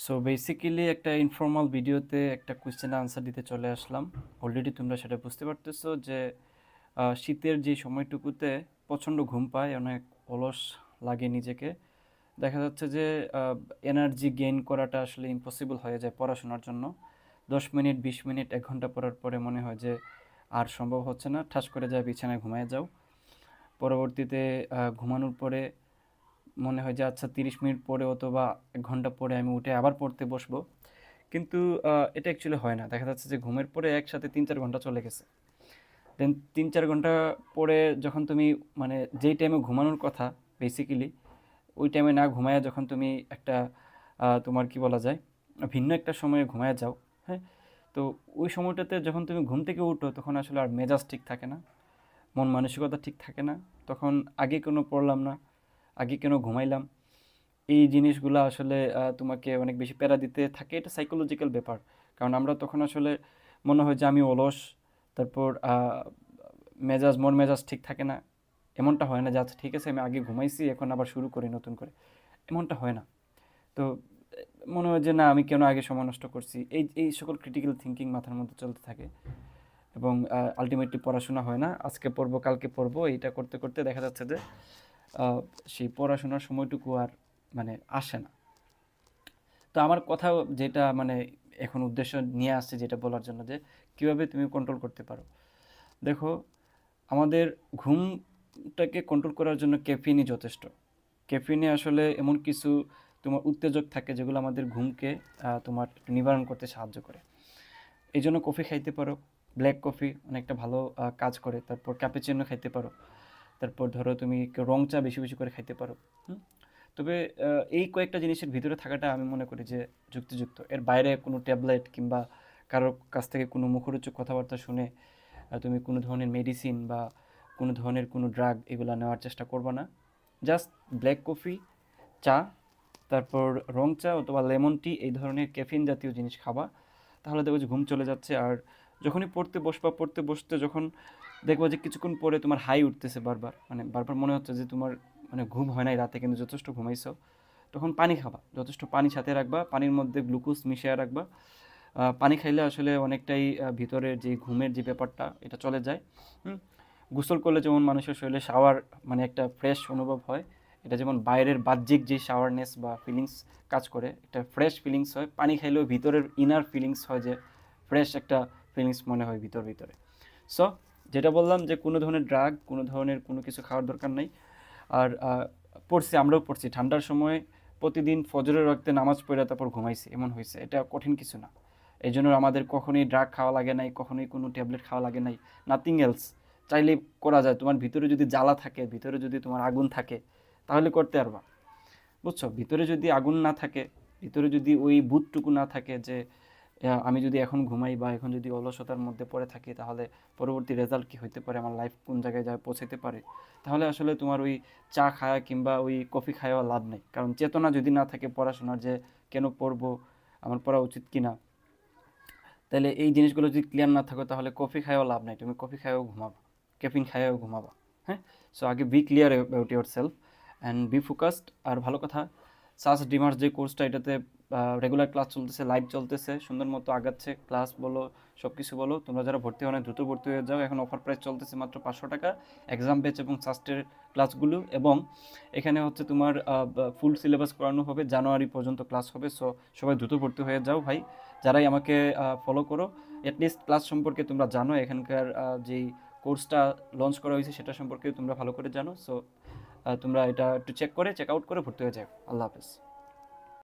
So basically একটা informal ভিডিওতে একটা কোয়েশ্চেন আনসার দিতে চলে আসলাম। অলরেডি তোমরা সেটা বুঝতে পারতেছো যে শীতের যে সময়টুকুতে প্রচণ্ড ঘুম পায়, অনেক অলস লাগে নিজেকে। দেখা যাচ্ছে যে এনার্জি গেইন করাটা আসলে ইম্পসিবল হয়ে যায় পড়াশোনার জন্য। 10 মিনিট 20 মিনিট 1 ঘন্টা পড়ার পরে মনে হয় যে আর সম্ভব হচ্ছে না, ঠাস করে যায় বিছানায় ঘুমিয়ে যাও। পরবর্তীতে ঘুমানোর পরে মনে হয় যে আচ্ছা 30 মিনিট পরে অথবা 1 ঘন্টা পরে আমি উঠে আবার পড়তে বসবো। কিন্তু এটা অ্যাকচুয়ালি হয় না। দেখা যাচ্ছে যে ঘুমের পরে একসাথে 3-4 ঘন্টা চলে গেছে। দেন 3-4 ঘন্টা পরে যখন তুমি মানে যেই টাইমে ঘুমানোর কথা বেসিক্যালি ওই টাইমে না ঘুমায়া যখন তুমি একটা তোমার কি বলা যায় ভিন্ন একটা সময়ে ঘুমায়া যাও, হ্যাঁ? তো ওই সময়টাতে যখন তুমি ঘুম থেকে উঠো তখন আসলে আর মেজাজ ঠিক থাকে না, মন মানসিকতা ঠিক থাকে না। তখন আগে কেন পড়লাম না, আগে কেন ঘুমাইলাম, এই জিনিসগুলো আসলে তোমাকে অনেক বেশি প্যারা দিতে থাকে। এটা সাইকোলজিক্যাল ব্যাপার। কারণ আমরা তখন আসলে মনে হয় যে আমি অলস, তারপর মন মেজাজ ঠিক থাকে না। এমনটা হয় না যে আচ্ছা ঠিক আছে আমি আগে ঘুমাইছি এখন আবার শুরু করি নতুন করে, এমনটা হয় না। তো মনে হয় যে না আমি কেন আগে সময় নষ্ট করছি, এই এই সকল ক্রিটিক্যাল থিঙ্কিং মাথার মধ্যে চলতে থাকে। এবং আলটিমেটলি পড়াশোনা হয় না, আজকে পড়বো কালকে পড়বো এইটা করতে করতে দেখা যাচ্ছে যে আহ, সেই পড়াশোনার সময়টুকু আর মানে আসে না। তো আমার কথা যেটা মানে এখন উদ্দেশ্য নিয়ে আসছে যেটা বলার জন্য যে কিভাবে তুমি কন্ট্রোল করতে পারো। দেখো, আমাদের ঘুমটাকে কন্ট্রোল করার জন্য ক্যাফিনই যথেষ্ট। ক্যাফিনে আসলে এমন কিছু তোমার উত্তেজক থাকে যেগুলো আমাদের ঘুমকে তোমার একটু নিবারণ করতে সাহায্য করে। এই জন্য কফি খাইতে পারো, ব্ল্যাক কফি অনেকটা ভালো কাজ করে। তারপর ক্যাপুচিনো খাইতে পারো। তারপর ধরো তুমি রং চা বেশি বেশি করে খাইতে পারো। হুম? তবে এই কয়েকটা জিনিসের ভিতরে থাকাটা আমি মনে করি যে যুক্তিযুক্ত। এর বাইরে কোনো ট্যাবলেট কিংবা কারোর কাছ থেকে কোনো মুখরোচক কথাবার্তা শুনে তুমি কোনো ধরনের মেডিসিন বা কোনো ধরনের কোনো ড্রাগ এগুলো নেওয়ার চেষ্টা করবে না। জাস্ট ব্ল্যাক কফি, চা, তারপর রং চা অথবা লেমন টি এই ধরনের ক্যাফিন জাতীয় জিনিস খাবা। তাহলে দেখবে যে ঘুম চলে যাচ্ছে। আর যখনই পড়তে বসবা, পড়তে বসতে যখন দেখবা যে কিছুক্ষণ পরে তোমার হাই উঠতেছে বারবার, মানে বারবার মনে হচ্ছে যে তোমার মানে ঘুম হয় নাই রাতে কিন্তু যথেষ্ট ঘুমাইছো, তখন পানি খাবা, যথেষ্ট পানি সাথে রাখবা, পানির মধ্যে গ্লুকোজ মিশিয়ে রাখবা। পানি খাইলে আসলে অনেকটাই ভিতরের যে ঘুমের যে ব্যাপারটা এটা চলে যায়। হুম? গোসল করলে যেমন মানুষের শরীরে শাওয়ার মানে একটা ফ্রেশ অনুভব হয়, এটা যেমন বাইরের বাহ্যিক যে শাওয়ারনেস বা ফিলিংস কাজ করে, একটা ফ্রেশ ফিলিংস হয়, পানি খাইলেও ভিতরের ইনার ফিলিংস হয় যে ফ্রেশ একটা ফিলিংস মনে হয় ভিতর ভিতরে। সো যেটা বললাম যে কোনো ধরনের ড্রাগ, কোনো ধরনের কোনো কিছু খাওয়ার দরকার নেই। আর পড়ছি, আমরাও পড়ছি ঠান্ডার সময় প্রতিদিন ফজরের রক্তে নামাজ পড়ে তারপর ঘুমাইছি, এমন হয়েছে। এটা কঠিন কিছু না। এই জন্য আমাদের কখনোই ড্রাগ খাওয়া লাগে নাই, কখনোই কোনো ট্যাবলেট খাওয়া লাগে নাই, নাথিং এলস। চাইলেই করা যায়। তোমার ভিতরে যদি জ্বালা থাকে, ভিতরে যদি তোমার আগুন থাকে, তাহলে করতে পারবা। বুঝছো? ভিতরে যদি আগুন না থাকে, ভিতরে যদি ওই বুধটুকু না থাকে যে আমি যদি এখন ঘুমাই বা এখন যদি অলসতার মধ্যে পড়ে থাকি তাহলে পরবর্তী রেজাল্ট কি হইতে পারে, আমার লাইফ কোন জায়গায় যায় পৌঁছাতে পারে, তাহলে আসলে তোমার ওই চা খায়া কিংবা ওই কফি খাওয়া লাভ নেই। কারণ চেতনা যদি না থাকে পড়াশোনার যে কেন পড়বো, আমার পড়া উচিত কিনা, তাহলে এই জিনিসগুলো যদি ক্লিয়ার না থাকো তাহলে কফি খাইও লাভ নাই, তুমি কফি খাইও ঘুমাবা, ক্যাফিন খাইও ঘুমাবা। হ্যাঁ? সো আগে be clear about yourself and be focused. আর ভালো কথা, সাস ডিমার্স যে কোর্সটা, এটাতে রেগুলার ক্লাস চলতেছে, লাইভ চলতেছে, সুন্দর মতো আগাচ্ছে, ক্লাস বলো সব কিছু বলো। তোমরা যারা ভর্তি হয় না দ্রুত ভর্তি হয়ে যাও, এখন অফার প্রাইস চলতেছে মাত্র 500 টাকা। এক্সাম ব্যাচ এবং সাস্টের ক্লাসগুলো, এবং এখানে হচ্ছে তোমার ফুল সিলেবাস করানো হবে, জানুয়ারি পর্যন্ত ক্লাস হবে। সো সবাই দ্রুত ভর্তি হয়ে যাও ভাই, যারাই আমাকে ফলো করো। অ্যাটলিস্ট ক্লাস সম্পর্কে তোমরা জানো, এখানকার যেই কোর্সটা লঞ্চ করা হয়েছে সেটা সম্পর্কে তোমরা ভালো করে জানো। সো তোমরা এটা একটু চেক আউট করে ভর্তি হয়ে যাও। আল্লাহ হাফেজ।